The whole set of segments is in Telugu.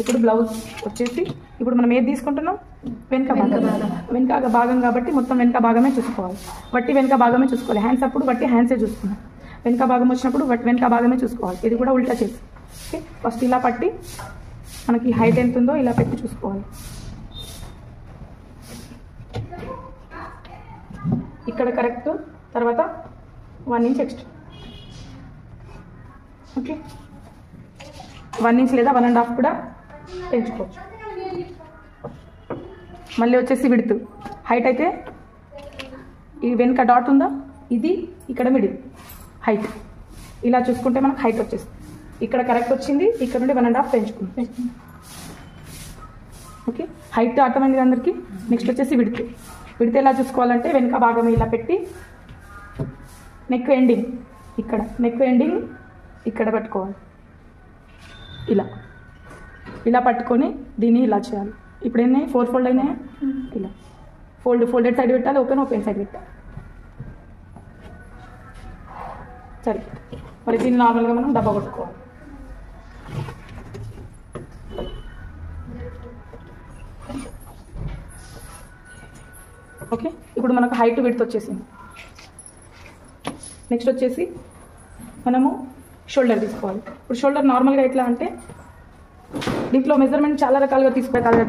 ఇప్పుడు బ్లౌజ్ వచ్చేసి ఇప్పుడు మనం ఏది తీసుకుంటున్నాం వెనక భాగం కాబట్టి మొత్తం వెనక భాగమే చూసుకోవాలి. వట్టి వెనక భాగమే చూసుకోవాలి. హ్యాండ్స్ అప్పుడు వట్టి హ్యాండ్సే చూసుకున్నాం. వెనక భాగం వచ్చినప్పుడు వెనక భాగమే చూసుకోవాలి. ఇది కూడా ఉల్టా చేసి ఓకే. ఫస్ట్ ఇలా పట్టి మనకి హైట్ ఎంత ఉందో ఇలా పెట్టి చూసుకోవాలి. ఇక్కడ కరెక్ట్, తర్వాత 1 ఇంచ్ ఎక్స్ట్రా ఓకే. 1 ఇంచ్ లేదా 1.5 కూడా పెంచుకోవచ్చు. మళ్ళీ వచ్చేసి విడ్త్ హైట్ అయితే ఈ వెనుక డాట్ ఉందా ఇది ఇక్కడ మిడిల్ హైట్ ఇలా చూసుకుంటే మనకు హైట్ వచ్చేస్తుంది. ఇక్కడ కరెక్ట్ వచ్చింది, ఇక్కడ నుండి 1.5 పెంచుకుంటాం ఓకే. హైట్ అర్థమైంది అందరికీ. నెక్స్ట్ వచ్చేసి విడ్త్ ఎలా చూసుకోవాలంటే వెనుక భాగం ఇలా పెట్టి నెక్ ఎండింగ్ ఇక్కడ పట్టుకోవాలి. ఇలా పట్టుకొని దీన్ని ఇలా చేయాలి. ఇప్పుడు ఎన్ని 4 ఫోల్డ్ అయినాయా? ఇలా ఫోల్డెడ్ సైడ్ పెట్టాలి, ఓపెన్ సైడ్ పెట్టాలి. సరే మరి దీన్ని నార్మల్గా మనం డబ్బా కొట్టుకోవాలి. ఓకే. ఇప్పుడు మనకు హైట్ విడ్త్ వచ్చేసింది. నెక్స్ట్ వచ్చేసి మనము షోల్డర్ తీసుకోవాలి. ఇప్పుడు షోల్డర్ నార్మల్గా ఎట్లా అంటే దీంట్లో మెజర్మెంట్ చాలా రకాలుగా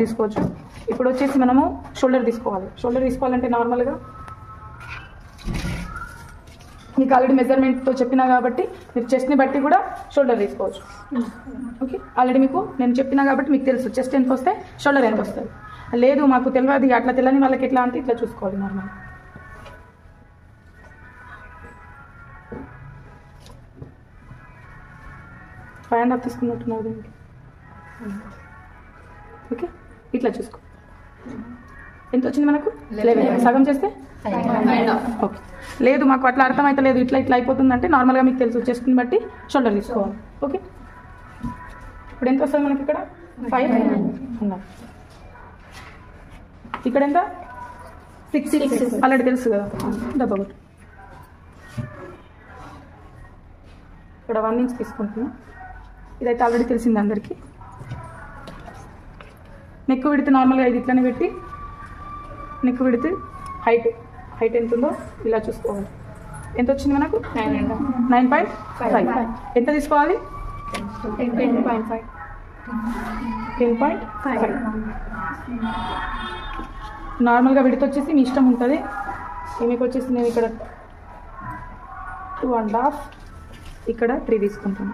తీసుకోవచ్చు. ఇప్పుడు వచ్చేసి మనము షోల్డర్ తీసుకోవాలంటే నార్మల్గా మీకు ఆల్రెడీ మెజర్మెంట్తో చెప్పినా కాబట్టి మీరు చెస్ట్ని బట్టి కూడా షోల్డర్ తీసుకోవచ్చు ఓకే. ఆల్రెడీ మీకు నేను చెప్పినా కాబట్టి మీకు తెలుసు చెస్ట్ ఎంత వస్తే షోల్డర్ ఎంత వస్తుంది. లేదు మాకు తెలియదు అట్లా తెలియని వాళ్ళకి ఎట్లా అంటే ఇట్లా చూసుకోవాలి. నార్మల్ 5.5 తీసుకున్నట్టున్నారు దీనికి ఓకే. ఇట్లా చూసుకో ఎంత వచ్చింది మనకు 11. సగం చేస్తే ఓకే. లేదు మాకు అట్లా అర్థమైతే లేదు ఇట్లా అయిపోతుందంటే నార్మల్గా మీకు తెలుసు చెస్ట్ని బట్టి షోల్డర్ తీసుకోవాలి ఓకే. ఇప్పుడు ఎంత వస్తుంది మనకి ఇక్కడ 5 ఇక్కడ ఎంత 6 ఆల్రెడీ తెలుసు కదా. డబ్బా కొట్టు. ఇక్కడ 1 ఇంచ్ తీసుకుంటున్నాం. ఇదైతే ఆల్రెడీ తెలిసింది అందరికీ. నెక్ విడ్త్ నార్మల్గా ఇది ఇట్లనే పెట్టి నెక్ విడ్త్ హైట్ ఎంత ఉందో ఇలా చూసుకోవాలి. ఎంత వచ్చింది మనకు 9.5. ఎంత తీసుకోవాలి 10.5. నార్మల్గా విడ్త్ వచ్చేసి మీ ఇష్టం ఉంటుంది. మీకు వచ్చేసి నేను ఇక్కడ 2.5 ఇక్కడ 3 తీసుకుంటాను.